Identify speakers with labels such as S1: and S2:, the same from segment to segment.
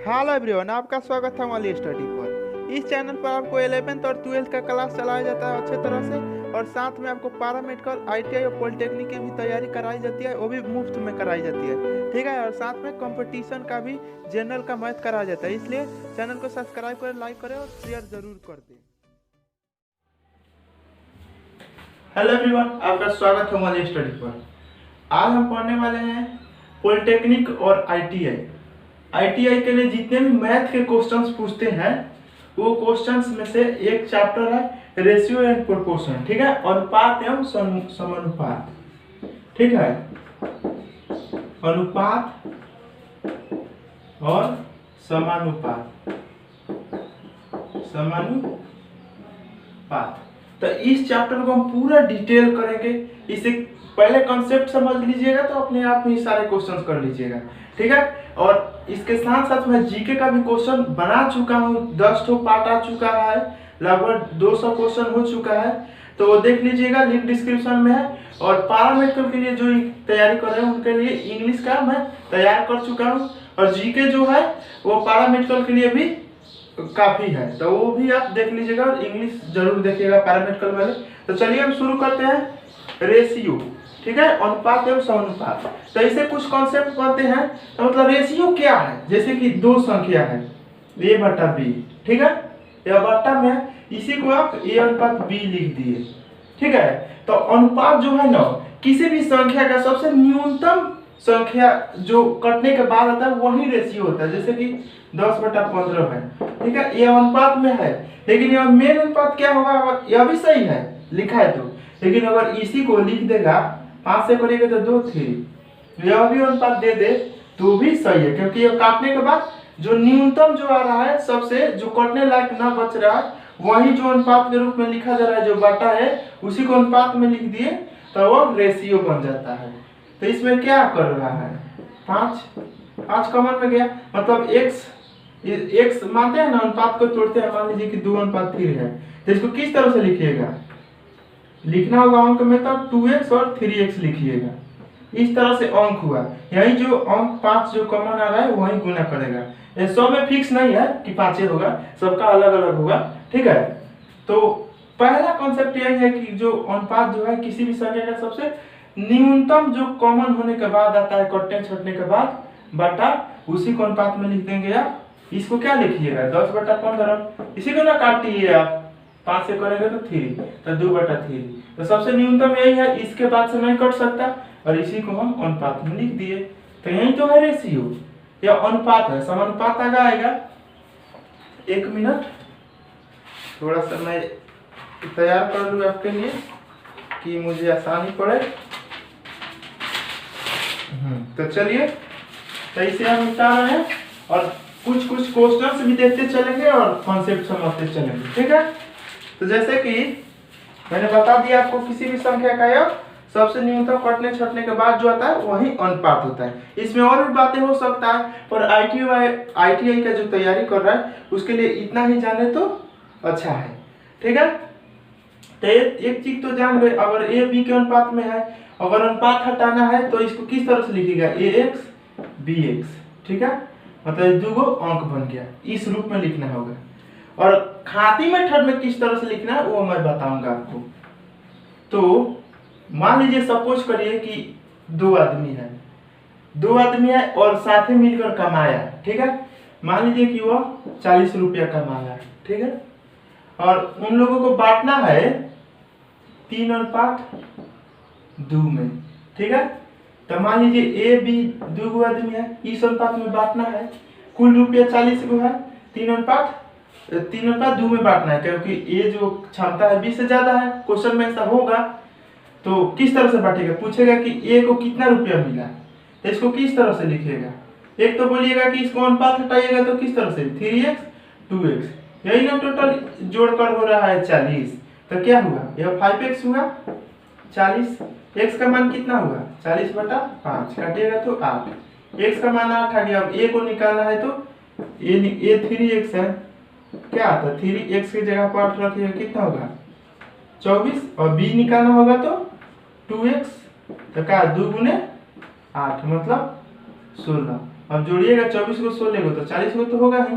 S1: Hello everyone, आपका स्वागत है हमारी स्टडी पर। इस चैनल पर आपको 11th और 12th का क्लास चलाया जाता है अच्छे तरह से, और साथ में आपको पैरामेडिकल, आईटीआई और पॉलिटेक्निक की भी तैयारी कराई जाती है, वो भी मुफ्त में कराई जाती है। ठीक है, और साथ में कंपटीशन का भी, जनरल का मैथ कराया जाता है। इसलिए चैनल को सब्सक्राइब करें, लाइक करें और शेयर जरूर कर दें।
S2: हेलो एवरीवन, आपका स्वागत है हमारी स्टडी पर। आज हम पढ़ने वाले हैं पॉलिटेक्निक और आईटीआई। आईटीआई के लिए जितने भी मैथ के क्वेश्चंस पूछते हैं, वो क्वेश्चंस में से एक चैप्टर है रेशियो एंड प्रोपोर्शन। ठीक है, अनुपात एवं समानुपात। ठीक है, अनुपात और समानुपात। तो इस चैप्टर को हम पूरा डिटेल करेंगे। इसे पहले कॉन्सेप्ट समझ लीजिएगा तो अपने आप में सारे क्वेश्चंस कर लीजिएगा। ठीक है, और इसके साथ साथ मैं जीके का भी क्वेश्चन बना चुका हूँ। 10 पार्ट आ चुका है, लगभग 200 क्वेश्चन हो चुका है, तो वो देख लीजिएगा, लिंक डिस्क्रिप्शन में है। और पैरामेडिकल के लिए जो तैयारी कर रहे हैं उनके लिए इंग्लिश का मैं तैयार कर चुका हूँ, और जीके जो है वो पैरामेडिकल के लिए भी काफी है, तो वो भी आप देख लीजिएगा, और इंग्लिश जरूर देखिएगा पैरामेडिकल वाले। तो चलिए हम शुरू करते हैं। रेशियो, ठीक है, अनुपात एवं समानुपात। तो इससे कुछ कॉन्सेप्ट बनते हैं। तो मतलब रेशियो क्या है, जैसे कि दो संख्या है a बटा b, ठीक है, या बट्टा में इसी को आप a अनुपात b लिख दिए। ठीक है, तो अनुपात जो है ना, किसी भी संख्या का सबसे न्यूनतम संख्या जो कटने के बाद आता है वही रेशियो होता है। जैसे कि 10/15 है, ठीक है, ये अनुपात में है, लेकिन यह मेन अनुपात क्या होगा, यह भी सही है लिखा है तो, लेकिन अगर इसी को लिख देगा 5 से करेगा तो 2 3, यह भी अनुपात दे दे तो भी सही है, क्योंकि यह काटने के बाद जो न्यूनतम जो आ रहा है, सबसे जो कटने लायक ना बच रहा है, वही जो अनुपात के रूप में लिखा जा रहा है, जो बाटा है उसी को अनुपात में लिख दिए तो वो रेशियो बन जाता है। तो इसमें क्या कर रहा है, 5 कॉमन में गया, मतलब x मानते हैं ना, अनुपात को तोड़ते हैं, मान लीजिए कि 2:3 है, तो इसको किस तरह से लिखिएगा, लिखना होगा अंक में तो 2x और 3x लिखिएगा। इस तरह से अंक हुआ, यही जो अंक 5 जो कॉमन आ रहा है वही गुना करेगा। ये 100 में फिक्स नहीं है कि 5 होगा, सबका अलग अलग होगा। ठीक है, तो पहला कॉन्सेप्ट यही है कि जो अनुपात जो है किसी भी संख्या का सबसे न्यूनतम जो कॉमन होने के बाद आता है, कटने छटने के बाद, बटा उसी को अनुपात में लिख देंगे आप। इसको क्या लिखिएगा, 10/15, इसी को ना काटिए आप, 5 से करेंगे तो 3, तो 2/3, तो सबसे न्यूनतम यही है, इसके बाद से नहीं कट सकता, और इसी को हम अनुपात में लिख दिए। तो यही तो है रेशियो, या अनुपात है। समानुपात आएगा। 1 मिनट, थोड़ा सा मैं तैयार कर लूँ आपके लिए कि मुझे आसानी पड़े। तो चलिए, तो इसे हम मिटा रहे हैं, और कुछ क्वेश्चंस भी देखते चलेंगे और कॉन्सेप्ट समझते चलेंगे। ठीक है, तो जैसे कि मैंने बता दिया आपको, किसी भी संख्या का यह सबसे न्यूनतम कटने छटने के बाद जो आता है वही अनुपात होता है। इसमें और भी बातें हो सकता है, पर आईटीआई का जो तैयारी कर रहा है उसके लिए इतना ही जाने तो अच्छा है। ठीक है, तो एक चीज तो जान गए, अगर ए बी के अनुपात में है, अगर अनुपात हटाना है तो इसको किस तरह से लिखिएगा, ax bx। ठीक है, मतलब दो अंक बन गया, इस रूप में लिखना होगा। और खाती मेथड में किस तरह से लिखना है वो मैं बताऊंगा आपको। तो मान लीजिए, सपोज करिए कि 2 आदमी है और साथ ही मिलकर कमाया। ठीक है, मान लीजिए कि वह 40 रुपया कमाया। ठीक है, और उन लोगों को बांटना है 3:2 में। ठीक है, तो मान लीजिए ए बी 2 आदमी है, इस अनुपात में बांटना है, कुल रुपया 40 को है, 3:2 में बांटना है, क्योंकि ये जो क्षमता है 20 से ज्यादा है। क्वेश्चन में ऐसा होगा तो किस तरह से बांटेगा, पूछेगा कि ए को कितना रुपया मिला, तो इसको किस तरह से लिखिएगा। एक तो बोलिएगा कि इसको अनुपात हटाइएगा तो किस तरह से, 3x 2x, यही ना टोटल जोड़कर हो रहा है 40, तो क्या हुआ, यह 5x हुआ, 40, x का मान कितना हुआ, 40/5, काटिएगा तो 8, x का मान 8 आ गया। अब a को निकालना है तो ये 3x है, क्या आता है, 3x की जगह पर 8 रखिएगा, कितना होगा 24, और b निकालना होगा तो 2x, तो क्या 2 × 8 मतलब 16, अब जोड़िएगा 24 को 16 को तो 40 को तो होगा ही।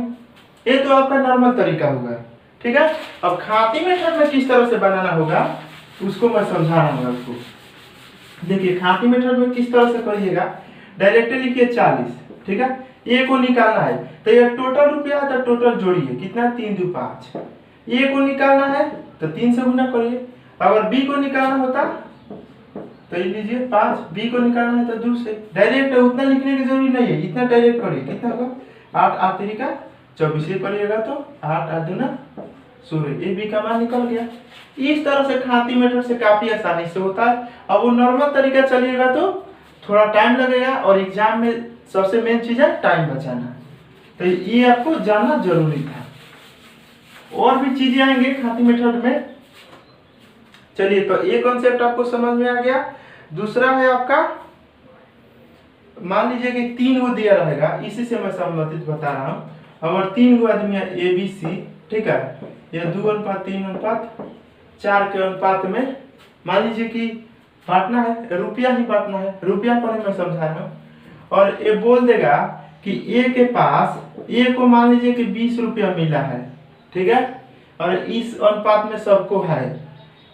S2: ये तो आपका नॉर्मल तरीका होगा, ठीक है। अब खाती मेथड में किस तरह से बनाना होगा उसको मैं समझा रहा हूँ आपको। देखिए खाती मेथड में किस तरह से करिएगा, डायरेक्टली लिखिए 40, ठीक है। ए को निकालना है तो ये टोटल रुपया है तो टोटल जोड़िए, कितना 3 2 5। ए को निकालना है तो 3 से गुना करिए। अगर बी को निकालना होता तो ये लीजिए 5, बी को निकालना है तो 2 से। डायरेक्ट उतना लिखने की जरूरी नहीं है, इतना डायरेक्ट करिए। कितना होगा 8 8 तरीका 24 करिएगा तो 8 8 दूना 16, ए बी का मान निकल गया। इस तरह से खाती मेथड से काफी आसानी से होता है। अब वो नॉर्मल तरीका चलिएगा तो थोड़ा टाइम लगेगा, और एग्जाम में सबसे मेन चीज है टाइम बचाना। तो ये आपको जानना जरूरी था। और भी चीजें आएंगे खाती मेथड में। चलिए तो ये कॉन्सेप्ट आपको समझ में आ गया। दूसरा है आपका, मान लीजिए कि 3 गो दिया रहेगा, इसी से मैं संबंधित बता रहा हूँ। अगर 3 गो आदमी है ए बी सी, ठीक है, ये 2:3:4 के अनुपात में मान लीजिए कि बांटना है, रुपया ही बांटना है। रुपया पर मैं समझा रहा हूँ। और ये बोल देगा कि ए के पास, ए को मान लीजिए कि 20 रुपया मिला है, ठीक है, और इस अनुपात में सबको है।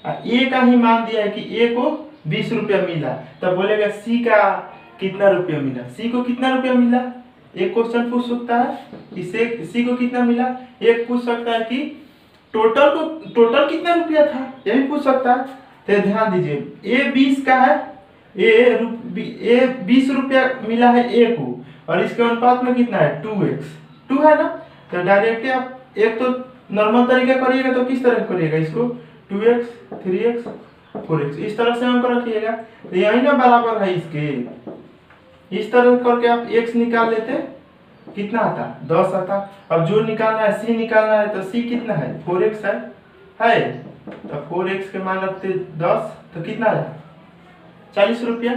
S2: ए का ही मान दिया है कि ए को 20 रुपया मिला, तब बोलेगा सी का कितना रुपया मिला। सी को कितना रुपया मिला, एक क्वेश्चन पूछ सकता है। इसे सी को कितना मिला, एक पूछ सकता है कि टोटल कितना रुपया था, ये भी पूछ सकता है। तो ध्यान दीजिए, ए 20 का है, ए 20 रुपया मिला है ए को, और इसके अनुपात में कितना है 2x, 2 है ना। तो डायरेक्ट आप एक तो नॉर्मल तरीका करिएगा तो किस तरह करिएगा, इसको 2x 3x 4x इस तरह से अंक रखिएगा। तो यही ना बराबर है इसके, इस तरह करके आप x निकाल लेते, कितना आता 10 आता। अब जो निकालना है c निकालना है, तो c कितना है 4x है तो 4x के मान रखते 10, तो कितना है 40 रुपया,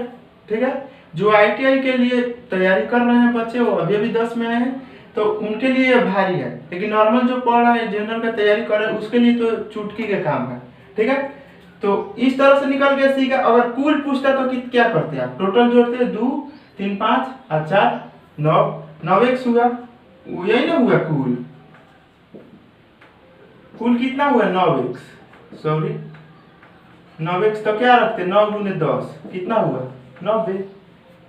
S2: ठीक है। जो ITI के लिए तैयारी कर रहे हैं बच्चे, वो अभी अभी 10 में आए हैं, तो उनके लिए ये भारी है। लेकिन नॉर्मल जो पढ़ रहा है, जनरल का तैयारी कर रहे हैं, उसके लिए तो चुटकी का काम है, ठीक है। तो इस तरह से निकल गया सी का। अगर कुल पूछता तो क्या करते आप, टोटल जोड़ते 2 3 5 और 4 9, 9x हुआ, यही ना हुआ कुल कितना हुआ 9x, सॉरी 9x। तो क्या रखते 9 गुने 10 कितना हुआ 90।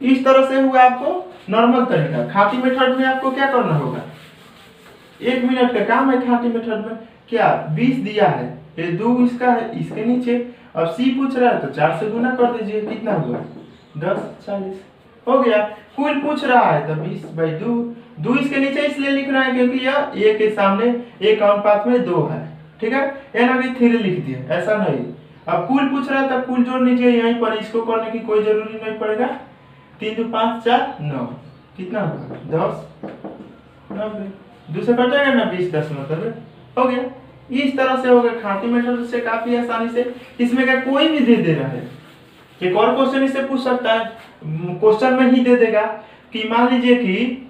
S2: इस तरह से हुआ आपको नॉर्मल तरीका। खाती मेथड में आपको क्या करना होगा, 1 मिनट का काम है खाती मेथड में। क्या 20 दिया है, ये 2 इसका है, इसके नीचे। अब सी पूछ रहा है तो 4 से गुना कर दीजिए, कितना हुआ 10 40 हो गया। कुल पूछ रहा है तो 20/2, 2 इसके नीचे इसलिए लिख रहा है क्योंकि यह ए के सामने एक अनुपात में 2 है, ठीक है। ये ना कि 3 लिख दिए, ऐसा नहीं। अब कुल पूछ रहा है तो कुल जोड़ लीजिए यहीं पर, इसको करने की कोई जरूरी नहीं पड़ेगा। 3 2 5 4 9 कितना होगा 10 90, 2 से कटेगा ना 20 10 मतलब हो गया। इस तरह से होगा खाती मेथड से काफी आसानी से। इसमें क्या कोई भी दे रहा है, एक और क्वेश्चन इससे पूछ सकता है, क्वेश्चन में ही दे देगा कि मान लीजिए कि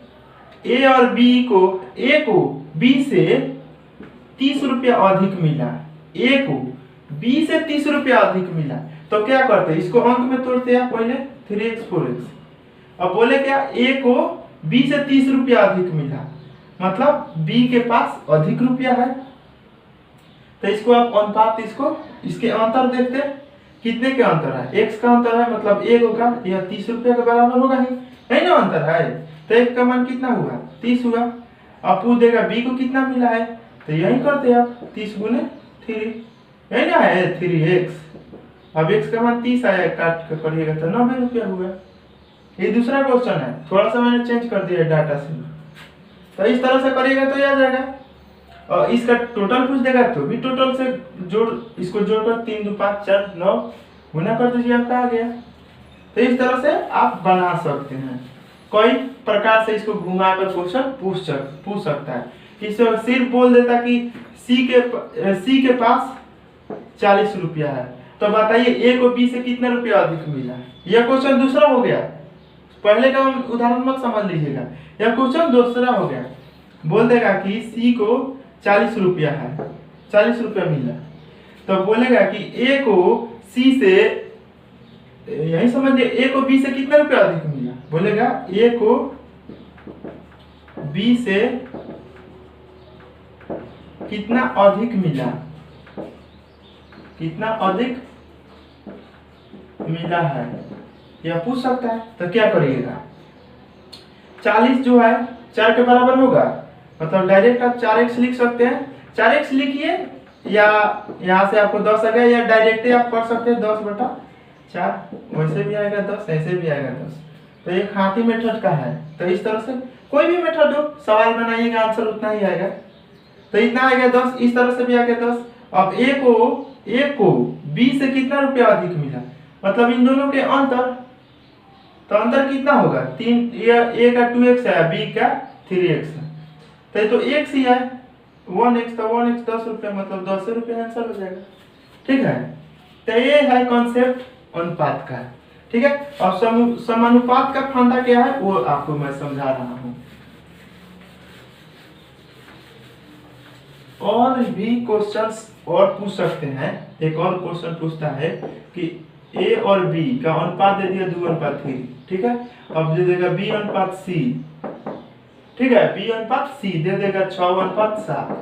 S2: ए और बी को, ए को बी से 30 रुपया अधिक मिला, ए को बी से 30 रुपया अधिक मिला, तो क्या करते हैं, इसको अंक में तोड़ते हैं पहले 3x 4x। अब बोले क्या ए को बी से 30 रुपया अधिक मिला, मतलब बी के पास अधिक रुपया है। तो इसको आप अनुपात, इसको इसके अंतर देखते हैं, कितने के अंतर है, x का अंतर है, मतलब एक होगा, यह 30 रुपया के बराबर होगा ही, नहीं ना अंतर है। तो एक का मान कितना हुआ 30 हुआ। अब पूछ देगा b को कितना मिला है, तो यही करते हैं आप 30 गुने 3, यही ना है 3x। अब x का मान 30 आया, काट कर करिएगा तो 90 रुपया हुआ। ये दूसरा क्वेश्चन है, थोड़ा सा मैंने चेंज कर दिया डाटा से। तो इस तरह से करिएगा तो आ जाएगा। और इसका टोटल पूछ देगा तो भी टोटल से जोड़, इसको जोड़कर 3 2 5 4 9 गुना कर दीजिए, आपका आ गया। तो इस तरह से आप बना सकते हैं। कई प्रकार से इसको घुमाकर क्वेश्चन पूछ सकता है। इससे सिर्फ बोल देता कि सी के पास 40 रुपया है, तो बताइए ए को बी से कितना रुपया अधिक मिला। यह क्वेश्चन दूसरा हो गया, पहले का उदाहरण मत समझ लीजिएगा। यह क्वेश्चन दूसरा हो गया। बोल देगा कि सी को 40 रुपया है, 40 रुपया मिला, तो बोलेगा कि ए को सी से, यही समझिए, ए को बी से कितना रुपया अधिक मिला। बोलेगा ए को बी से कितना अधिक मिला, कितना अधिक मिला है, यह पूछ सकता है। तो क्या करिएगा, 40 जो है 4 के बराबर होगा, मतलब डायरेक्ट आप 4x लिख सकते हैं। 4x लिखिए, या यहाँ से आपको 10 आ गया, या डायरेक्ट आप कर सकते हैं 10/4, वैसे भी आएगा 10, ऐसे भी आएगा 10। तो ये खाती मेथड का है। तो इस तरह से कोई भी मेथड हो, सवाल बनाइएगा, आंसर उतना ही आएगा। तो इतना आ गया 10, इस तरह से भी आ गया 10। अब ए को बी से कितना रुपया अधिक मिला, मतलब इन दोनों के अंतर, तो अंतर कितना होगा, 3, ए का 2x है, बी का 3x है, तो x ही है 1x, तो 1x 10 रुपया, मतलब 10 रुपया आंसर हो जाएगा। ठीक है, तो ये है कॉन्सेप्ट अनुपात का। ठीक है, और समानुपात का फंडा क्या है वो आपको मैं समझा रहा हूं। और भी क्वेश्चंस और पूछ सकते हैं। एक और क्वेश्चन पूछता है कि ए और बी का अनुपात दे दिया 2:3। ठीक है, अब दे देगा बी अनुपात सी। ठीक है, बी अनुपात सी दे देगा 6:7।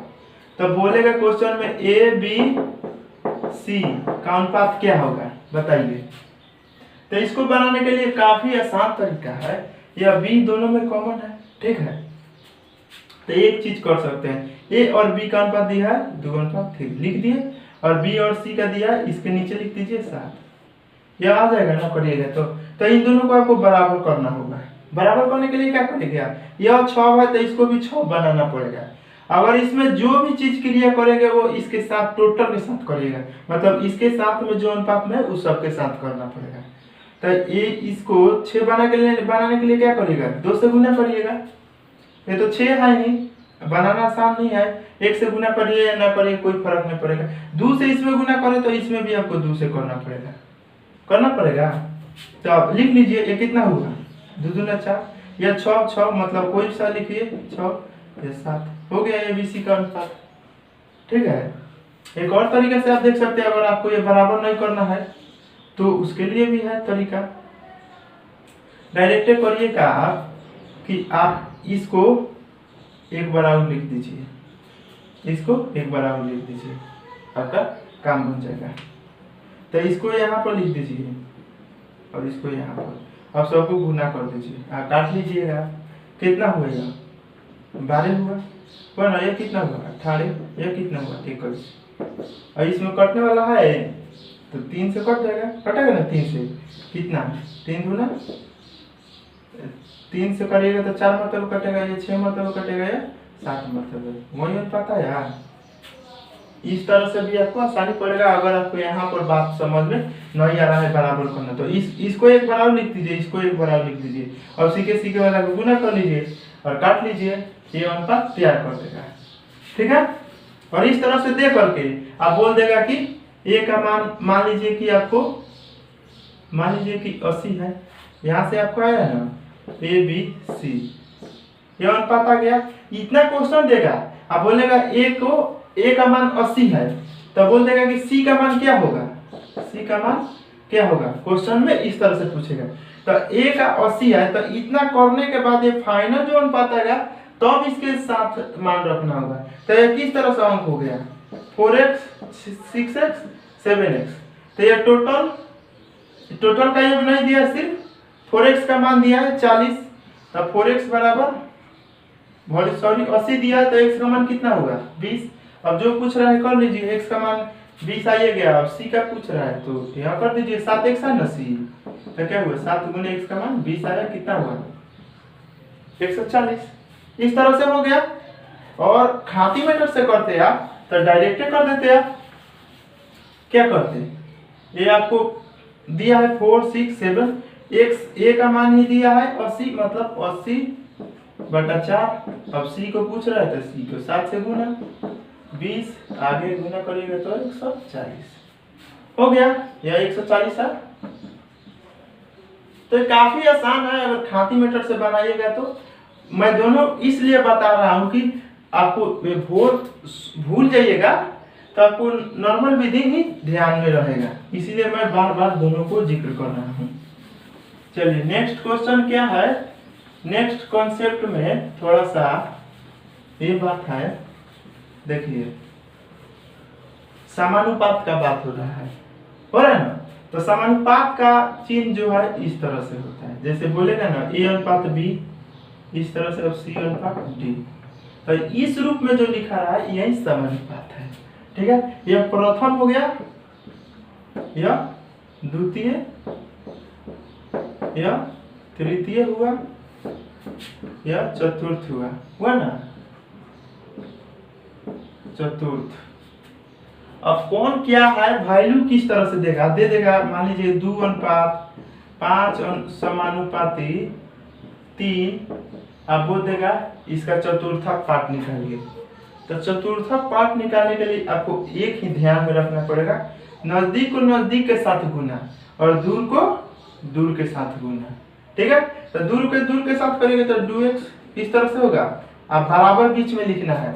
S2: तब बोलेगा क्वेश्चन में ए बी सी का अनुपात क्या होगा, बताइए। तो इसको बनाने के लिए काफी आसान तरीका है, यह बी दोनों में कॉमन है। ठीक है, तो एक चीज कर सकते हैं, ए और बी का अनुपात दिया है 2:3 लिख दिए, और बी और सी का दिया है, इसके नीचे लिख दीजिए 7। यह आ जाएगा ना, करिएगा तो इन दोनों को आपको बराबर करना होगा। बराबर करने के लिए क्या करेगा, यह 6 है तो इसको भी 6 बनाना पड़ेगा। अगर इसमें जो भी चीज क्रिया करेंगे वो इसके साथ टोटल के साथ करिएगा, मतलब इसके साथ में जो अनुपात में उस सब के साथ करना पड़ेगा। तो ये इसको 6 बनाने के लिए क्या करिएगा, 2 से गुना करिएगा। ये तो 6 है नहीं, बनाना आसान नहीं है। 1 से गुना करिए या ना करिए कोई फर्क नहीं पड़ेगा। 2 से इसमें गुना करें तो इसमें भी आपको 2 से करना पड़ेगा। तो आप लिख लीजिए, ये कितना हुआ, 2 दूना 4, या 6 मतलब कोई सा लिखिए, 6 या 7 हो गया एबीसी का अनुपात। ठीक है, एक और तरीके से आप देख सकते हैं, अगर आपको ये बराबर नहीं करना है तो उसके लिए भी है तरीका। डायरेक्ट करिएगा आप कि आप इसको एक बराबर लिख दीजिए, इसको एक बराबर लिख दीजिए, आपका काम बन जाएगा। तो इसको यहाँ पर लिख दीजिए और इसको यहाँ पर, अब सबको गुना कर दीजिए, काट लीजिएगा। कितना हुआ, 12 हुआ ना, ये कितना हुआ 18, ये कितना हुआ 21। और इसमें कटने वाला है तो 3 से कट जाएगा, कटेगा ना 3 से, कितना 3 दूना 3 से करिएगा तो 4 मतलब कटेगा, ये 6 मतलब कटेगा, या 7 मतलब, वही पता है यार। इस तरह से भी आपको आसानी पड़ेगा। अगर आपको यहाँ पर बात समझ में नहीं आ रहा है बराबर करना, तो इसको एक बराबर लिख दीजिए, इसको एक बराबर लिख दीजिए, और सीखे वाला को गुना कर लीजिए और काट लीजिए, ये अनुपात तैयार कर देगा। ठीक है, और इस तरह से दे करके आप बोल देगा कि ए का मान लीजिए कि आपको, मान लीजिए कि 80 है, यहाँ से आपको आया ना ए बी सी, ये अनुपात आ गया। इतना क्वेश्चन देगा, आप बोलेगा ए का मान 80 है, तो बोल देगा कि सी का मान क्या होगा, सी का मान क्या होगा, क्वेश्चन में इस तरह से पूछेगा। तो ए का 80 है, तो इतना करने के बाद ये फाइनल जो अनुपात आएगा तब तो इसके साथ मान रखना होगा। तो ये किस तरह से अंक हो गया, 4x 6x 7x। तो ये टोटल का योग नहीं दिया, सिर्फ 4x का मान दिया है 40। तो 4x बराबर 80 दिया है, तो x का मान कितना होगा 20। अब जो पूछ रहा है कर लीजिए, x का मान 20 आ गया। अब c का पूछ रहा है तो यहाँ कर दीजिए, 7x है ना c, तो क्या हुआ 7 गुने x का मान 20 आया, कितना हुआ 140। इस तरह से हो गया। और खाती मेथड से करते आप तो डायरेक्ट कर देते आप। क्या करते, ये आपको दिया है 4 6 7, x a का मान ही दिया है 80, मतलब 80/4। अब c को पूछ रहा है तो c को 7 से गुना, 20 आगे गुना करेंगे तो 140 हो गया, या 140 है। तो काफी आसान है, अगर खाती मेथड से बनाइएगा तो। मैं दोनों इसलिए बता रहा हूं कि आपको भूल जाइएगा तो आपको नॉर्मल विधि ही ध्यान में रहेगा, इसीलिए मैं बार बार दोनों को जिक्र कर रहा हूं। चलिए नेक्स्ट क्वेश्चन क्या है, नेक्स्ट कॉन्सेप्ट में थोड़ा सा ये बात है, देखिए समानुपात का बात हो रहा है ना। तो समानुपात का चिन्ह जो है इस तरह से होता है, जैसे बोलेगा ना A अनुपात B, इस तरह से, अब C अनुपात D। तो इस रूप में जो लिखा रहा है यही समानुपात है, ठीक है। यह प्रथम हो गया, यह द्वितीय, यह तृतीय हुआ, यह चतुर्थ हुआ ना, चतुर्थ। अब कौन क्या है, वैल्यू किस तरह से देगा, दे देगा, मान लीजिए 2 अनुपात 5 समानुपाती 3, अब वो देगा इसका चतुर्थक पार्ट निकालिए। तो चतुर्थक पार्ट निकालने के लिए आपको एक ही ध्यान में रखना पड़ेगा, नजदीक को नजदीक के साथ गुना और दूर को दूर के साथ गुना, ठीक है। तो दूर के साथ करेंगे तो 2x इस तरह से होगा। अब बराबर बीच में लिखना है,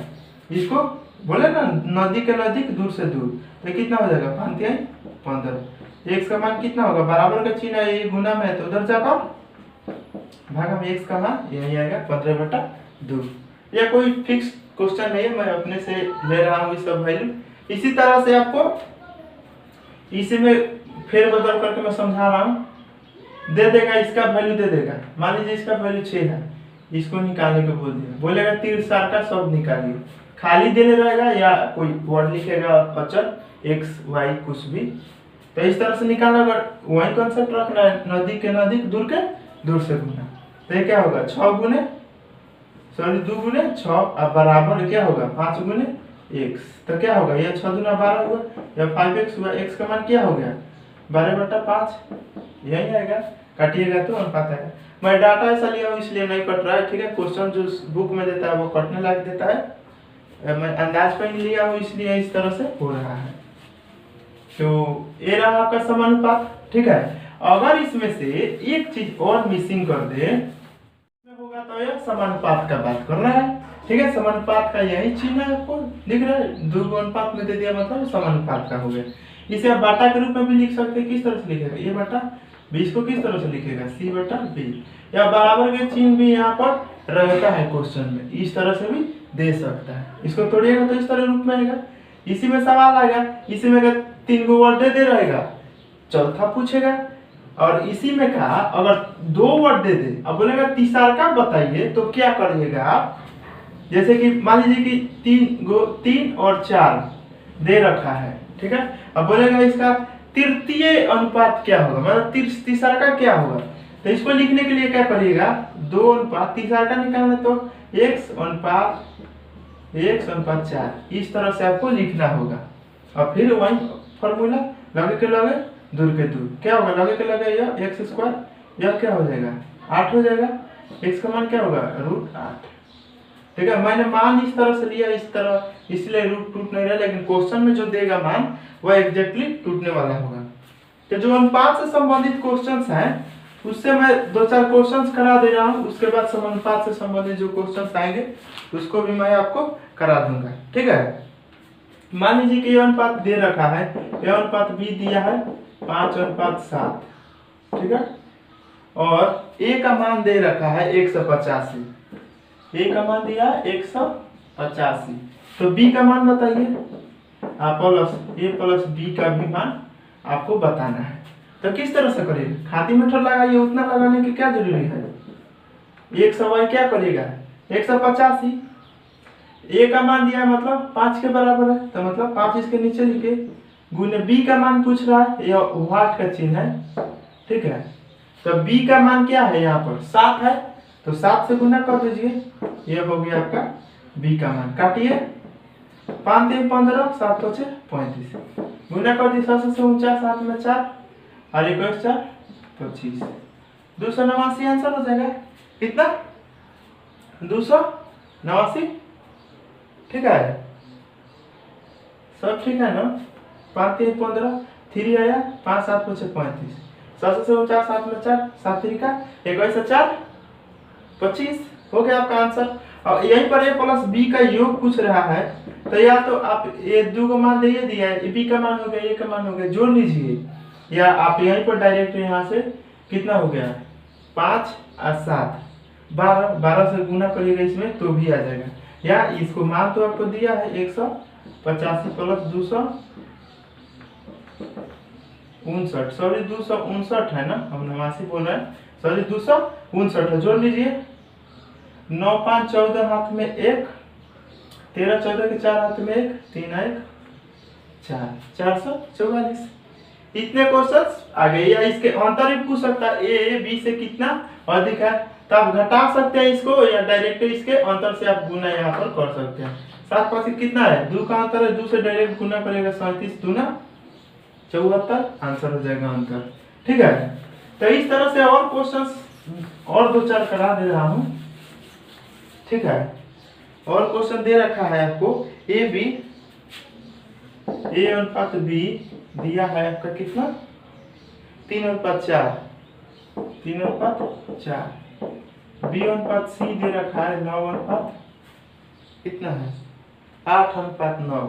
S2: इसको बोले ना नजदीक के नजदीक दूर से दूर, तो कितना हो जाएगा 5 15। x का मान कितना होगा, बराबर का चिन्ह है, ये गुना में है तो उधर जाकर भागा में x का मान यही आएगा 15/2। यह कोई फिक्स क्वेश्चन नहीं है, मैं अपने से ले रहा हूँ सब वैल्यू। इसी तरह से आपको इसी में फेर बदल करके मैं समझा रहा हूँ, दे देगा इसका वैल्यू दे देगा, मान लीजिए इसका वैल्यू 6 है, इसको निकालने को बोल दिया, बोलेगा तीर सार का शब्द निकालिए, खाली देने रहेगा या कोई वर्ड लिखेगा अचल x y कुछ भी। तो इस तरह से निकालना, वही कॉन्सेप्ट रखना है, नजदीक के नजदीक दूर के दूर से गुना। तो ये क्या होगा 2 गुने 6, अब बराबर क्या होगा 5 गुने x। तो क्या होगा, यह 6 दूना 12 हुआ, या 5x हुआ, x का मान क्या हो गया 12/5, यही आएगा। काटिएगा तो अनुपात आएगा। मैं डाटा ऐसा लिया हूँ इसलिए नहीं कट रहा है, ठीक है। क्वेश्चन जो बुक में देता है वो कटने लग देता है, मैं अंदाज पर ही लिया हूँ इसलिए इस तरह से हो रहा है। तो ये रहा आपका समानुपात, ठीक है। अगर इसमें से एक चीज और मिसिंग कर दे होगा तो यह समानुपात का बात कर रहा है, ठीक है। समानुपात का यही चिन्ह है, आपको दिख रहा है, 2 अनुपात में दे दिया मतलब समानुपात का हो गया। इसे आप बाटा के रूप में भी लिख सकते हैं, किस तरह से लिखेगा a बटा b, इसको किस तरह से लिखेगा c बटा b, या बराबर के चिन्ह भी यहाँ पर रहता है क्वेश्चन में, इस तरह से भी दे सकता है। इसको तोड़िएगा तो इस तरह रूप में आएगा। इसी में सवाल आएगा, इसी में अगर 3 गो वर्ड दे रहेगा, चौथा पूछेगा, और इसी में कहा अगर 2 वर्ड दे दे, अब बोलेगा तीसरा का बताइए, तो क्या करिएगा आप, जैसे कि मान लीजिए कि 3 और 4 दे रखा है, ठीक है। अब बोलेगा इसका तृतीय अनुपात क्या होगा, मतलब तीसरा का क्या होगा। तो इसको लिखने के लिए क्या करिएगा, 2 अनुपात तीसरा का निकालना, तो x अनुपात 4, इस तरह से आपको लिखना होगा। और फिर वही फॉर्मूला, लगे के लगे दूर के दूर, क्या होगा लगे के लगे यह x², यह क्या हो जाएगा 8 हो जाएगा, x का मान क्या होगा √8, ठीक है। मैंने मान इस तरह से लिया, इस तरह, इसलिए रूट टूट नहीं रहा, लेकिन क्वेश्चन में जो देगा मान वह एग्जैक्टली टूटने वाला होगा। तो जो अनुपात से संबंधित क्वेश्चंस हैं उससे मैं 2-4 क्वेश्चंस करा दे रहा हूँ, उसके बाद समानुपात से संबंधित जो क्वेश्चंस आएंगे उसको भी मैं आपको करा दूंगा, ठीक है। मान लीजिए कि यह अनुपात दे रखा है, यह अनुपात भी दिया है 5:7, ठीक है, और a का मान दे रखा है 185, a का मान दिया 185, तो b का मान बताइए आप, प्लस a प्लस b का भी मान आपको बताना है। तो किस तरह से करेंगे, खाती मीटर लगाइए, उतना लगाने की क्या जरूरी है, 100 क्या करेगा 185, a का मान दिया है मतलब 5 के बराबर है, तो मतलब 5 इसके नीचे लिखे, गुने b का मान पूछ रहा है, यह वाट का चिन्ह है, ठीक है। तो b का मान क्या है, यहाँ पर 7 है, तो 7 से गुना कर दीजिए, यह हो गया आपका b का मान। काटिए, 5 3 15, 7 5 35, गुना कर दी 7 से 49, 7 में 4 और 1 4 25, 289 आंसर हो जाएगा। कितना 289, ठीक है, सब ठीक है ना। 5 3 15, 3 आया, 5 7 5 35, 7 से 49, 7 में 4, 7 3 का 1 4 25 हो गया आपका आंसर। और यहीं पर a प्लस b का योग पूछ रहा है, तो या तो आप ये 2 को मान दे दिया है, b का मान हो गया, a का मान हो गया, जोड़ लीजिए, या आप यहीं पर डायरेक्ट यहाँ से कितना हो गया 5 और 7, 12 से गुना करिएगा इसमें तो भी आ जाएगा। या इसको मान तो आपको दिया है 185 प्लस 259, सॉरी 259 है ना, हम 89 बोल रहे हैं, सॉरी 259 है। जोड़ लीजिए 9 5 14 हाथ में 1, 13 14 के 4 हाथ में 1, 3 1 4, 444। इतने क्वेश्चंस आ गए। या इसके अंतर भी पूछ सकता है, ए बी से कितना अधिक है, तब घटा सकते हैं इसको, या डायरेक्ट इसके अंतर से आप गुना यहाँ पर कर सकते हैं। 7 5 कितना है, 2 का अंतर है, 2 से डायरेक्ट गुना करेगा 37 दूना 74, आंसर हो जाएगा अंतर। ठीक है, तो इस तरह से और क्वेश्चंस और 2 4 करा दे रहा हूँ। ठीक है, और क्वेश्चन दे रखा है आपको ए बी, ए अनुपात बी दिया है आपका कितना 3:4, 3:4। बी अनुपात सी दे रखा है 9 कितना है 8:9।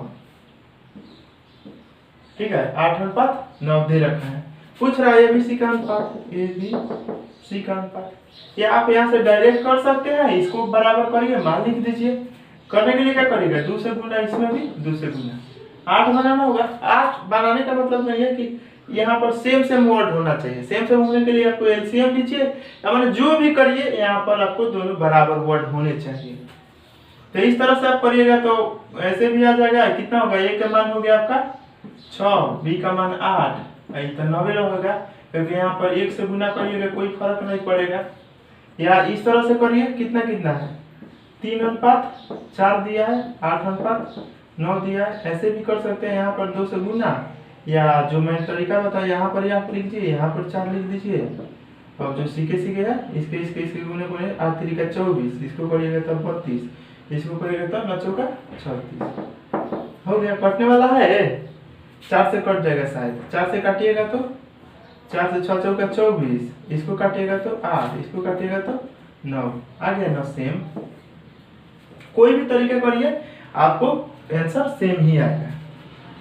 S2: ठीक है, 8:9 दे रखा है। पूछ रहा है ए बी सी का अनुपात, ए बी सी का अनुपात। ये आप यहाँ से डायरेक्ट कर सकते हैं, इसको बराबर करिए, मान लिख दीजिए। करने के लिए क्या करिएगा, 2 से गुना, इसमें भी 2 से गुना, 8 बनाना होगा। 8 बनाने का मतलब नहीं है कि यहाँ पर सेम वर्ड होना चाहिए। सेम होने के लिए आपको एलसीएम लीजिए, मैंने जो भी करिए यहाँ पर आपको दोनों बराबर वर्ड होने चाहिए। तो इस तरह से आप करिएगा तो ऐसे भी आ जाएगा। कितना होगा, ए का मान हो गया आपका 6, बी का मान 8, तो 9 रहेगा, क्योंकि यहाँ पर 1 से गुना करिएगा कोई फर्क नहीं पड़ेगा। या इस तरह से करिए, कितना कितना है 3:4 दिया है, 8:9 दिया है। ऐसे भी कर सकते हैं, यहाँ पर 2 से गुना, या जो मैं तरीका बताया यहाँ पर आप लिख दीजिए, यहाँ पर 4 लिख दीजिए। और जो सीखे है इसके गुने को 8 3 का 24, इसको करिएगा तब 32, इसको करिएगा तब 9 चौका 36। हो गया, कटने वाला है, 4 से कट जाएगा शायद, 4 से काटिएगा तो 4 से 6 चौका 24, इसको काटिएगा तो 8, इसको काटिएगा तो 9, आ गया ना सेम। कोई भी तरीके करिए आपको आंसर सेम ही आएगा।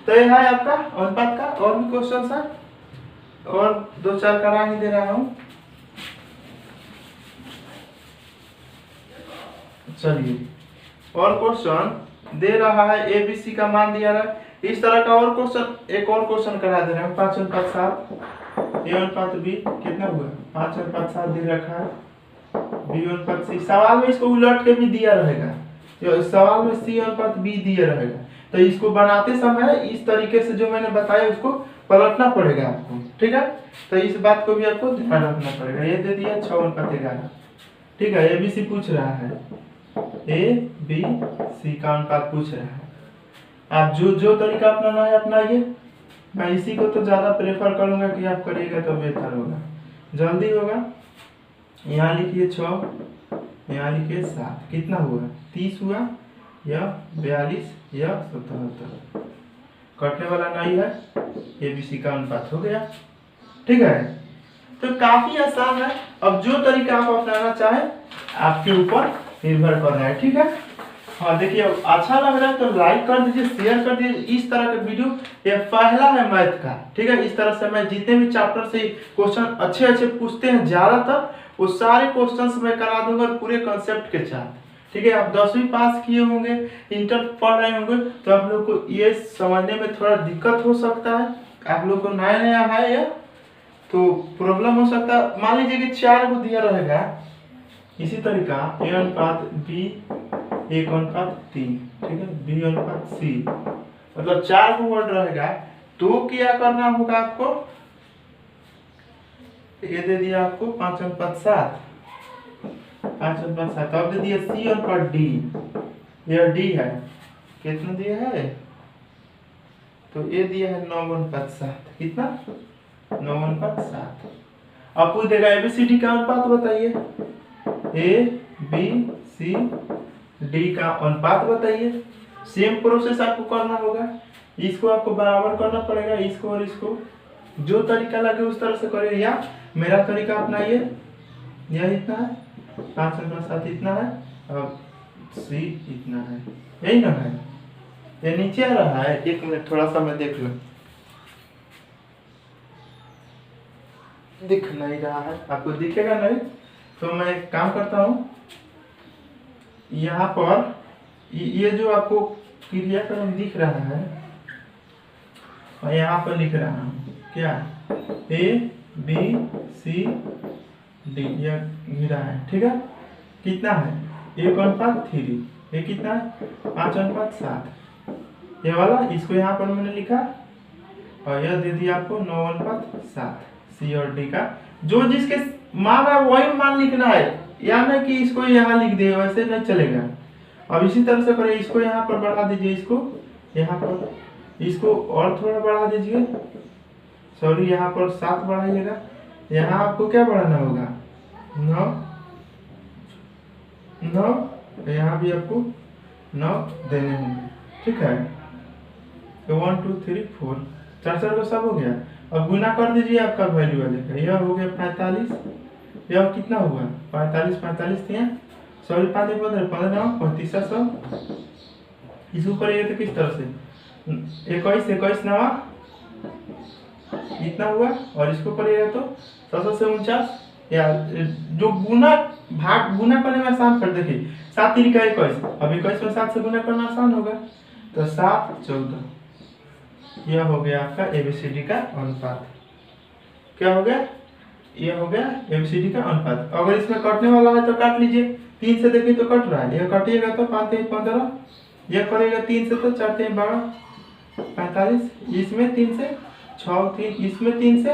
S2: तो यह है आपका अनुपात का। और भी क्वेश्चन है, और 2 4 करा ही दे रहा हूँ। चलिए, और क्वेश्चन दे रहा है ए बी सी का मान दिया रहा है, इस तरह का और क्वेश्चन, एक और क्वेश्चन करा दे रहे हैं। 5:7, ए अनुपात बी कितना हुआ 5:7 दे रखा है, बी अनुपात सी। सवाल में इसको उलट के भी दिया रहेगा, सवाल में सी अनुपात बी दिया रहेगा, तो इसको बनाते समय इस तरीके से जो मैंने बताया उसको पलटना पड़ेगा आपको। ठीक है, तो इस बात को भी आपको ध्यान रखना पड़ेगा। ये दे दिया 6:11। ठीक है, ए बी सी पूछ रहा है, ए बी सी का अनुपात पूछ रहा है। आप जो तरीका अपनाना है अपनाइए। मैं इसी को तो ज्यादा प्रेफर करूंगा कि आप करिएगा तो बेहतर होगा, जल्दी होगा। यहाँ लिखिए 6, यहाँ लिखिए 7, कितना हुआ 30 हुआ, या 42 या 77। कटने वाला नहीं है, ए बी सी का अनुपात हो गया। ठीक है, तो काफी आसान है। अब जो तरीका आप अपनाना चाहे आपके ऊपर निर्भर कर रहा है। ठीक है, हाँ देखिए, अच्छा लग रहा है तो लाइक कर दीजिए, शेयर कर दीजिए। इस तरह का वीडियो ये पहला है मैथ का। ठीक है, इस तरह से मैं जितने भी चैप्टर से क्वेश्चन अच्छे पूछते हैं ज्यादातर, वो सारे क्वेश्चंस मैं करा दूंगा पूरे कंसेप्ट के साथ। ठीक है, आप 10वीं पास किए होंगे, इंटर पढ़ रहे होंगे, तो आप लोग को ये समझने में थोड़ा दिक्कत हो सकता है। आप लोग को नया है या तो प्रॉब्लम हो सकता है। मान लीजिए कि 4 को दिया रहेगा, इसी तरीका ए अनुपात बी 1:3, ठीक है, बी अनुपात सी, मतलब 4 को वर्ड रहेगा, तो क्या करना होगा आपको, ये दे दिया आपको 5:7, 5:7। अब दे दिया सी अनुपात डी, यह डी है, कितना दिया है, तो ये दिया है 9:7, कितना 9:7। अब पूछ देगा एबीसीडी का अनुपात बताइए, ए बी सी डी का अनुपात बताइए। सेम प्रोसेस आपको करना होगा, इसको आपको बराबर करना पड़ेगा, इसको और इसको, जो तरीका लगे उस तरह से करिए, या मेरा तरीका अपनाइए। यह इतना है, 5:7 इतना है, अब सी इतना है, यही ना है। ये नीचे आ रहा है, 1 मिनट थोड़ा सा मैं देख लूं, दिख नहीं रहा है, आपको दिखेगा नहीं, तो मैं एक काम करता हूँ, यहाँ पर ये जो आपको क्रियाक्रम दिख रहा है, मैं यहाँ पर लिख रहा हूँ क्या, ABCD यह घिरा है, ठीक है। कितना है 1:3, ये कितना है 5:7, ये वाला इसको यहाँ पर मैंने लिखा, और यह दे दिया आपको 9:7 C और D का। जो जिसके मान है वही मान लिखना है, या नहीं कि इसको यहाँ लिख दे, वैसे नहीं चलेगा। अब इसी तरह से करें, इसको यहाँ पर बढ़ा दीजिए, इसको यहाँ पर, इसको और थोड़ा बढ़ा दीजिए, सॉरी यहाँ पर 7 बढ़ाइएगा। यहाँ आपको क्या बढ़ाना होगा 9, यहाँ भी आपको 9 देने होंगे, ठीक है। तो 1 2 3 4 4 को सब हो गया। अब गुना कर दीजिए, आपका वैल्यू आ जाएगा। यह हो गया 45, यह कितना हुआ 45 थे, सॉरी 5 15 15 3500। इसको करिएगा तो किस तरह से 21 नवा इतना हुआ, और इसको करिएगा तो 700 से 49, या जो गुना करने में आसान कर, देखिए 7 3 का 21, अब 21 में 7 से गुना करना आसान होगा, तो 7 14। यह हो गया आपका ABCD का अनुपात। क्या हो गया, यह हो गया ABCD का अनुपात। अगर इसमें कटने वाला है तो काट लीजिए, 3 से देखिए तो कट रहा है, यह कटिएगा तो 5 3 15, यह करेगा 3 से तो 4 3 12 45, इसमें 3 से 6 3, इसमें 3 से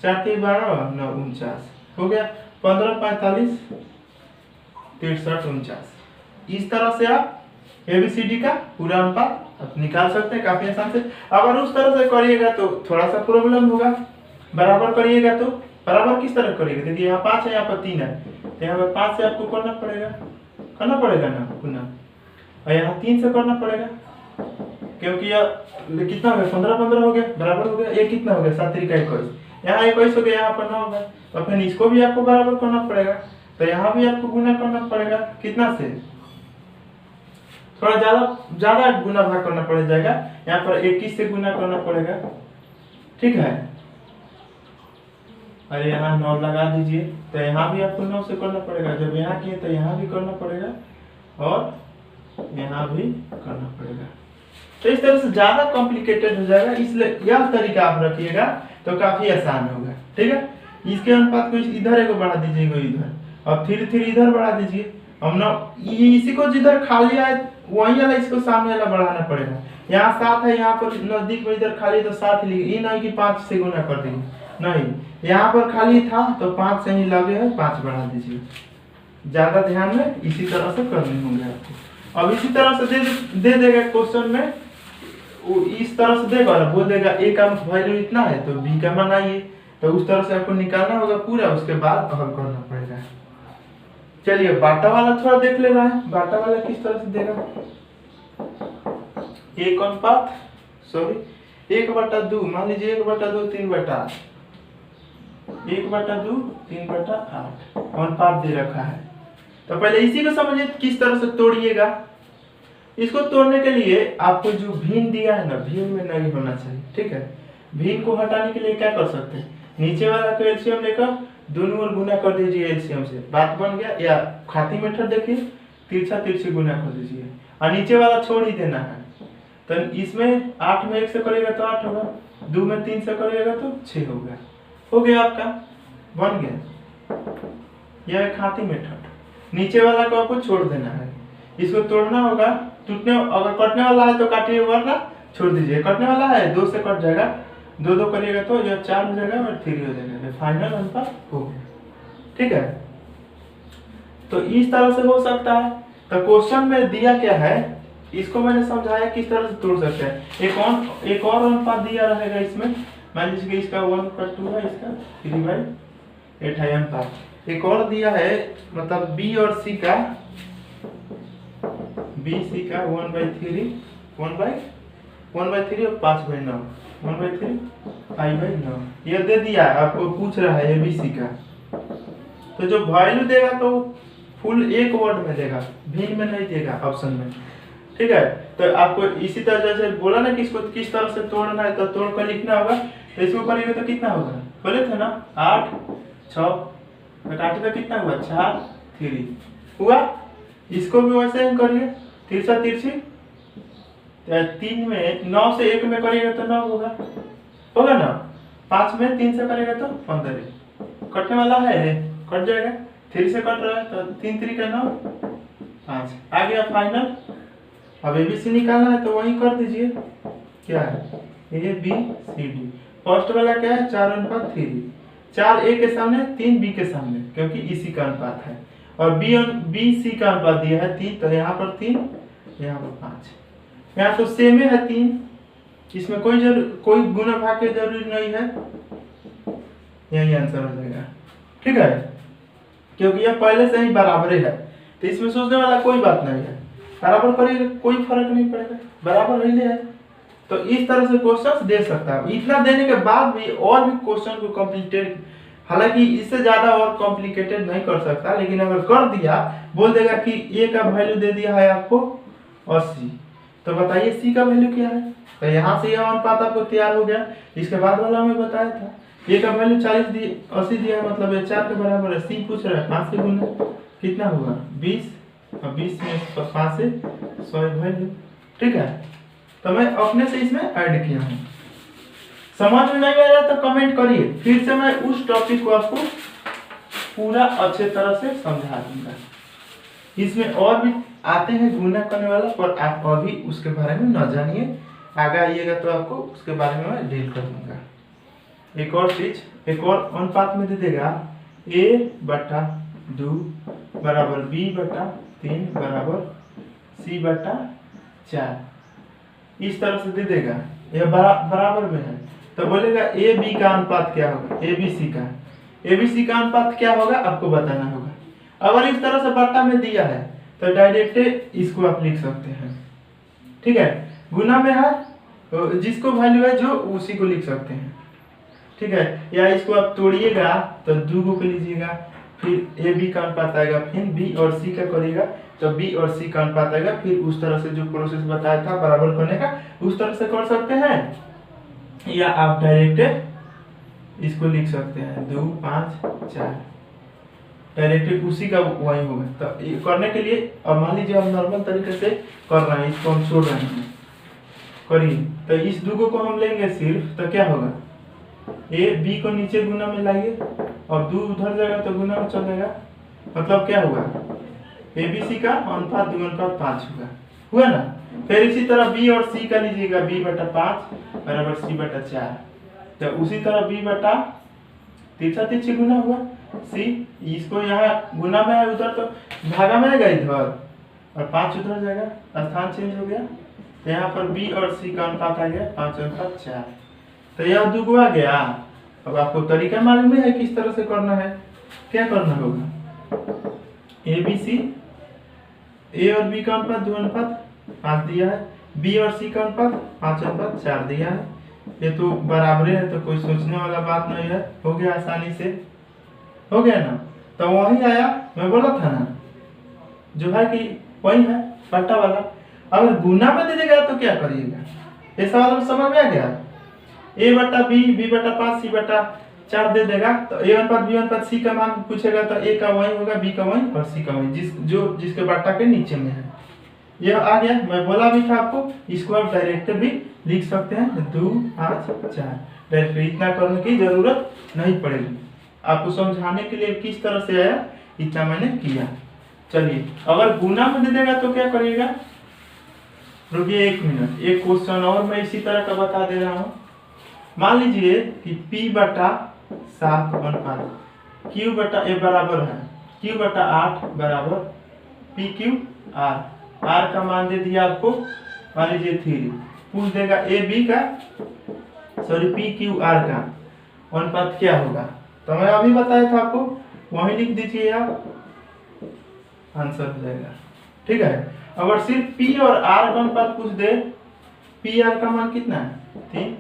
S2: 4 3 12 9 49 हो गया 15 45 63 49। इस तरह से आप ABCD का पूरा अनुपात आप निकाल सकते हैं काफी आसान से। अगर उस तरह से करिएगा तो थोड़ा सा प्रॉब्लम होगा। बराबर करिएगा तो बराबर किस तरह करिएगा, देखिए यहाँ 5 है, यहाँ पर 3 है, तो यहाँ पर 5 से आपको करना पड़ेगा ना गुना, और यहाँ 3 से करना पड़ेगा, क्योंकि यह कितना हो गया 15 15 हो गया, बराबर हो गया। ये कितना हो गया 7 3 का 21, यहाँ 21 हो गया, यहाँ पर 9 होगा, तो फिर इसको भी आपको बराबर करना पड़ेगा, तो यहाँ भी आपको गुना करना पड़ेगा। कितना से थोड़ा ज्यादा गुना भाग करना पड़ जाएगा, यहाँ पर 21 से गुना करना पड़ेगा, ठीक है। और यहाँ 9 लगा दीजिए, तो यहाँ भी आपको 9 से करना पड़ेगा, जब यहाँ किए तो यहाँ भी करना पड़ेगा, और यहाँ भी करना पड़ेगा। तो इस तरह से ज्यादा कॉम्प्लिकेटेड हो जाएगा, इसलिए यह तरीका आप रखिएगा तो काफी आसान होगा, ठीक है। इसके अनुपात को इधर को बढ़ा दीजिएगा, इधर, और फिर इधर बढ़ा दीजिए। हम ना इसी को जिधर खाली है वही वाला इसको सामने वाला बढ़ाना पड़ेगा। यहाँ 7 है, यहाँ पर नजदीक में इधर खाली, तो 7 लिखिए, ये नहीं कि 5 से गुना कर देंगे, नहीं, यहाँ पर खाली था तो 5 से ही लगे है, 5 बढ़ा दीजिए। ज्यादा ध्यान में इसी तरह से करने होंगे आपको। अब इसी तरह से दे देगा क्वेश्चन में, वो इस तरह से देगा और बोल देगा A का वैल्यू इतना है तो B का मान आइए, तो उस तरह से आपको निकालना होगा पूरा, उसके बाद हल करना पड़ेगा। चलिए बाटा वाला थोड़ा देख ले रहा है, बाटा वाला किस तरह से देगा। 1:2, मान लीजिए 1/2 3/8, 1/2 3/8 अनुपात दे रखा है। तो पहले इसी को समझिए किस तरह से तोड़िएगा। इसको तोड़ने के लिए आपको जो भिन्न दिया है ना, भिन्न में नहीं होना चाहिए, ठीक है। भिन्न को हटाने के लिए क्या कर सकते हैं, नीचे वाला को एलसीएम लेकर दोनों ओर गुना कर दीजिए एलसीएम से, बात बन गया। या खाती मेथड देखिए, तिरछा गुना कर दीजिए, और नीचे वाला छोड़ ही देना है। तो इसमें 8 में 1 से करेगा तो 8 होगा, 2 में 3 से करेगा तो 6 होगा, हो गया आपका, बन गया। यह है खाती मेथड। नीचे वाला को आपको छोड़ देना है, इसको तोड़ना होगा। अगर कटने वाला है तो काटिए, वरना छोड़ दीजिए। कटने वाला है 2 से कट जाएगा, 2 2 करिएगा तो यह 4 हो जाएगा और 3 हो जाएगा, फाइनल अनुपात हो गया, ठीक है। तो इस तरह से हो सकता है। तो क्वेश्चन में दिया क्या है, इसको मैंने समझाया किस तरह से तोड़ सकते हैं। एक और अनुपात दिया रहेगा इसमें, मान लीजिए इसका 1/2 है, इसका 3/8 है अनुपात। एक और दिया है, मतलब B और C का 1/3 और 5/9, 1/3 5/9 यह दे दिया है। आपको पूछ रहा है ABC का, तो जो वैल्यू देगा तो फुल एक वर्ड में देगा, भिन्न में नहीं देगा ऑप्शन में, ठीक है। तो आपको इसी तरह जैसे बोला ना कि इसको किस तरह से तोड़ना है, तो तोड़ कर लिखना होगा। तो इसको करेंगे तो कितना होगा, बोले थे ना 8 6 तो काटे तो कितना हुआ 4 3 हुआ। इसको भी वैसे ही करिए, तिरछा तिरछी 3 में 9 से 1 में करिएगा तो 9 होगा ना। 5 में 3 से करेगा तो 15 कटने वाला है, कट जाएगा। 3 से कट रहा है तो 3 3 का 9 5 आ गया फाइनल। अब ABC निकालना है तो वही कर दीजिए। क्या है ABCD। फर्स्ट वाला क्या है 4:3, 4 A के सामने 3 B के सामने, क्योंकि इसी का अनुपात है। और BC का अनुपात दिया है 3, तो यहाँ पर 3 यहाँ पर 5। यहाँ तो सेम है 3, इसमें कोई गुना भाग की जरूरी नहीं है, यही आंसर हो जाएगा। ठीक है, क्योंकि यह पहले से ही बराबर है, तो इसमें सोचने वाला कोई बात नहीं है। बराबर करेगा कोई फर्क नहीं पड़ेगा, बराबर नहीं है। तो इस तरह से क्वेश्चन दे सकता है। इतना देने के बाद भी और भी क्वेश्चन को कॉम्प्लिकेटेड, हालांकि इससे ज्यादा और कॉम्प्लिकेटेड नहीं कर सकता, लेकिन अगर कर दिया, बोल देगा कि A का वैल्यू दे दिया है आपको 80, तो बताइए C का वैल्यू क्या है। तो यहाँ से यह अनुपात आपको तैयार हो गया। इसके बाद वाला में बताया था A का वैल्यू 80 दिया है, मतलब ये 4 के बराबर है। C पूछ रहा है 5 से गुना कितना हुआ 20, और 20 में 5 से 100 वैल्यू। ठीक है, तो मैं अपने से इसमें ऐड किया हूँ। समझ में नहीं आ रहा तो कमेंट करिए, फिर से मैं उस टॉपिक को आपको पूरा अच्छे तरह से समझा दूंगा। इसमें और भी आते हैं गुना करने वाला, पर आप अभी उसके बारे में न जानिए, आगे आइएगा तो आपको उसके बारे में मैं डील कर दूंगा। एक और चीज, एक और अनुपात में दे देगा A/2 बराबर B/3 बराबर C/4, इस तरह से दे देगा। यह बराबर में है, तो बोलेगा ए बी का अनुपात क्या होगा, एबीसी का अनुपात क्या होगा आपको बताना होगा। अगर इस तरह से बट्टा में दिया है तो डायरेक्ट इसको आप लिख सकते हैं। ठीक है, गुना में है तो जिसको वैल्यू है जो उसी को लिख सकते हैं। ठीक है, या इसको आप तोड़िएगा तो 2 को लीजिएगा, फिर ए बी का अनुपात आएगा, फिर बी और सी का करिएगा तो बी और सी का अनुपात आएगा। फिर उस तरह से जो प्रोसेस बताया था बराबर करने का, उस तरह से कर सकते हैं, या आप डायरेक्ट इसको लिख सकते हैं 2 5 4, डायरेक्ट उसी का वही होगा। तो ये करने के लिए अब मान लीजिए हम नॉर्मल तरीके से कर रहे हैं, इसको हम छोड़ रहे हैं, करिए। तो इस 2 को हम लेंगे सिर्फ, तो क्या होगा ए बी को नीचे गुना में लाइए, और 2 उधर जाएगा तो गुना में चल जाएगा, मतलब क्या होगा एबीसी का अनुपात 2:5 हुआ ना। फिर इसी तरह बी और सी का लीजिएगा, B/5 बराबर C/4, तो उसी तरह B/3 तिरछी गुना हुआ सी, इसको यहाँ गुना में है उधर तो भागा में आएगा इधर, और 5 उधर जाएगा, स्थान चेंज हो गया, तो यहाँ पर बी और सी का अनुपात आ गया 5:4, तो यह 2 आ गया। अब आपको तरीका मालूम है किस तरह से करना है। क्या करना होगा, ABC ए और बी का अनुपात 2:5 दिया है, बी और सी का अनुपात 5:4 दिया है। ये तो बराबर है, तो कोई सोचने वाला बात नहीं है, हो गया आसानी से, हो गया ना। तो वही आया, मैं बोला था ना जो है कि वही है पट्टा वाला। अगर गुना में दे देगा तो क्या करिएगा, ये सवाल समझ में आ गया। A/B, B/5, C/4 दे देगा, तो A अनुपात B अनुपात C का मान पूछेगा तो A का वही होगा, B का वही और C का वही, जिसके बट्टा के नीचे में है। यह आ गया, मैं बोला भी था आपको, इसको आप डायरेक्ट भी लिख सकते हैं 2 5 4, डायरेक्ट इतना करने की जरूरत नहीं पड़ेगी। आपको समझाने के लिए किस तरह से आया इतना मैंने किया। चलिए, अगर गुना में दे देगा तो क्या करिएगा, रुकिए 1 मिनट, एक क्वेश्चन और मैं इसी तरह का बता दे रहा हूँ। मान लीजिए कि P/7 अनुपात Q/A बराबर है Q/8 बराबर PQR, R का मान दे दिया आपको, मान लीजिए 3, पूछ देगा PQR का अनुपात क्या होगा। तो मैं अभी बताया था आपको, वहीं लिख दीजिए आप, आंसर हो जाएगा। ठीक है, अगर सिर्फ P और R का अनुपात पूछ दे, PR का मान कितना है 3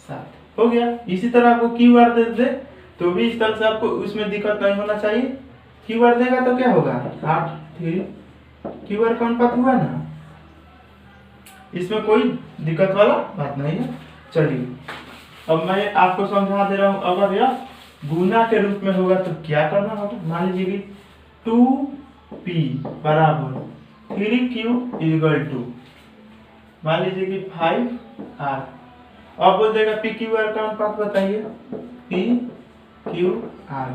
S2: 7 हो गया। इसी तरह आपको QR दे दे तो भी इस तरह से आपको उसमें दिक्कत नहीं होना चाहिए। QR देगा तो क्या होगा 8 3, QR का अनुपात हुआ ना, इसमें कोई दिक्कत वाला बात नहीं है। चलिए, अब मैं आपको समझा दे रहा हूँ। अगर यह गुना के रूप में होगा तो क्या करना होगा, मान लीजिए कि 2p बराबर 3q इक्वल टू मान लीजिए कि 5r। अब बोल देगा पी क्यू आर का अनुपात बताइए, पी क्यू आर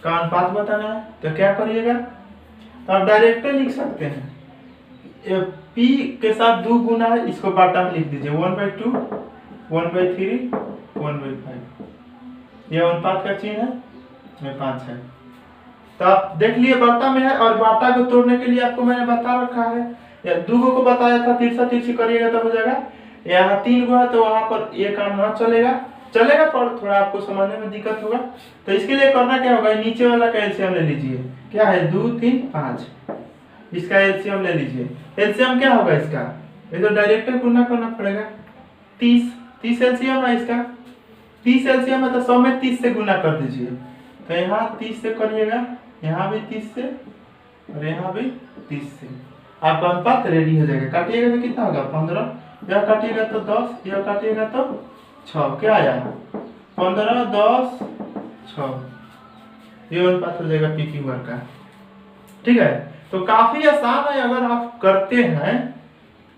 S2: का अनुपात बताना है तो क्या करिएगा, तो आप डायरेक्ट लिख सकते हैं, P के साथ 2 गुना है, इसको बाटा में लिख दीजिए 1/2 1/3 1/5, यह अनुपात का चिन्ह है, में 5 है। तो आप देख लिए बाटा में है, और बाटा को तोड़ने के लिए आपको मैंने बता रखा है, या 2 को बताया था, तिरछा तिरछी करिएगा तो हो जाएगा। यहाँ 3 गो है तो वहां पर ये काम ना चलेगा पर थोड़ा आपको समझने में दिक्कत होगा। तो इसके लिए करना क्या होगा, नीचे वाला का एलसीएम ले लीजिए, क्या है 2 3 5, इसका एलसीएम ले लीजिए। एलसीएम क्या होगा इसका, ये तो डायरेक्ट गुना करना पड़ेगा, 30 एलसीएम है इसका, 30 एलसीएम है तो 100 में 30 से गुना कर दीजिए। तो यहाँ 30 से करिएगा, यहाँ भी 30 से और यहाँ भी 30 से, आपका अनुपात रेडी हो जाएगा। काटिएगा तो कितना होगा 15, यह काटिएगा तो 10, यह काटिएगा तो 6, क्या आया 15 10 6, ये अनुपात हो जाएगा पी क्यू आर का। ठीक है, तो काफी आसान है अगर आप करते हैं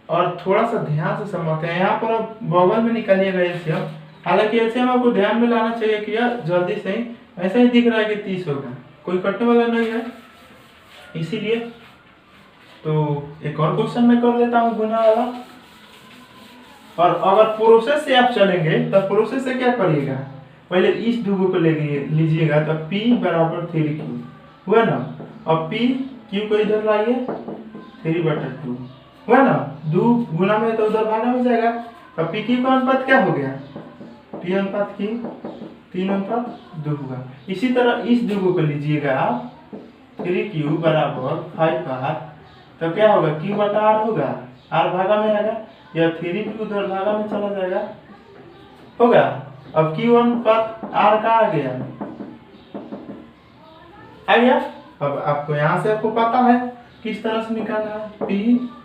S2: और थोड़ा सा ध्यान से समझते हैं। यहाँ पर आप बगल में निकालिएगा एलसीएम, हालांकि एलसीएम आपको ध्यान में लाना चाहिए कि यार जल्दी से ही, ऐसा ही दिख रहा है कि 30 होगा, कोई कटने वाला नहीं है, इसीलिए। तो एक और क्वेश्चन मैं कर लेता हूँ गुना वाला। और अगर प्रोसेस से आप चलेंगे तो प्रोसेस से क्या करिएगा, पहले इस ध्रुव को ले लीजिएगा, तो P बराबर 3q हुआ ना, अब P Q को इधर लाइए 3/2 हुआ ना, 2 गुना में तो उधर भागा में जाएगा। अब P Q का अनुपात क्या हो गया, P अनुपात Q 3:2 होगा। इसी तरह इस ध्रुव को लीजिएगा आप 3q बराबर 5r, तो क्या होगा q/r होगा, r भागा में आएगा, या 3q उधर भागा में चला जाएगा होगा। अब q अनुपात r का आ गया। अब आपको यहाँ से आपको पता है किस तरह से निकालना है, p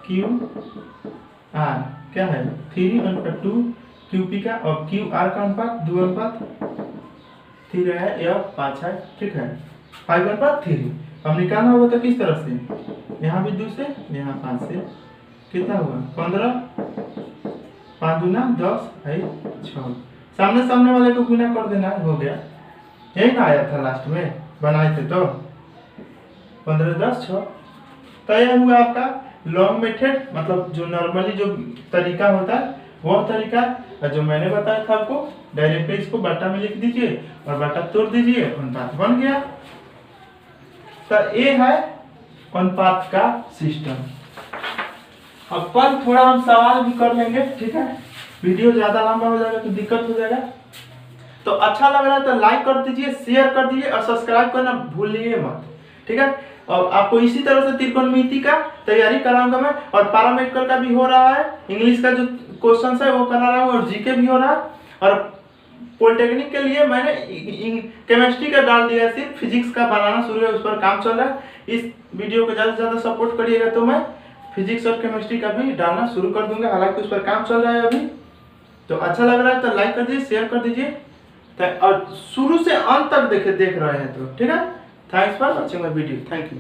S2: q r क्या है 3/2 qp का, और q r का अनुपात 2/3 है, यह 5 है। ठीक है, 5/3 अब निकालना होगा तो किस तरह से, यहाँ भी 2 से, यहाँ 5 से, कितना हुआ 15, 5 दूना 10 है 6, सामने वाले को गुना कर देना, हो गया। यही ना आया था लास्ट में बनाए थे तो 15 10 6। तो यह हुआ आपका लॉन्ग मेथड, मतलब जो नॉर्मली जो तरीका होता है वह तरीका, जो मैंने बताया था आपको, डायरेक्ट इसको बाटा में लिख दीजिए और बाटा तोड़ दीजिए, अनुपात बन गया। तो ये है अनुपात का सिस्टम। अब कल थोड़ा हम सवाल भी कर लेंगे, ठीक है, वीडियो ज्यादा लंबा हो जाएगा तो दिक्कत हो जाएगा। तो अच्छा लग रहा है तो लाइक कर दीजिए, शेयर कर दीजिए और सब्सक्राइब करना भूलिए मत। ठीक है, और आपको इसी तरह से त्रिकोणमिति का तैयारी कराऊंगा मैं, और पैरामेडिकल का भी हो रहा है, इंग्लिश का जो क्वेश्चन है वो करा रहा हूँ, और जीके भी हो रहा है। और पॉलिटेक्निक के लिए मैंने केमिस्ट्री का डाल दिया, सिर्फ फिजिक्स का बनाना शुरू है, उस पर काम चल रहा है। इस वीडियो को ज़्यादा से ज़्यादा सपोर्ट करिएगा तो मैं फिजिक्स और केमिस्ट्री का भी डालना शुरू कर दूंगा, हालांकि उस पर काम चल रहा है अभी। तो अच्छा लग रहा है तो लाइक कर दीजिए, शेयर कर दीजिए, और शुरू से अंत तक देख रहे हैं तो ठीक है। Thanks for watching my video, thank you.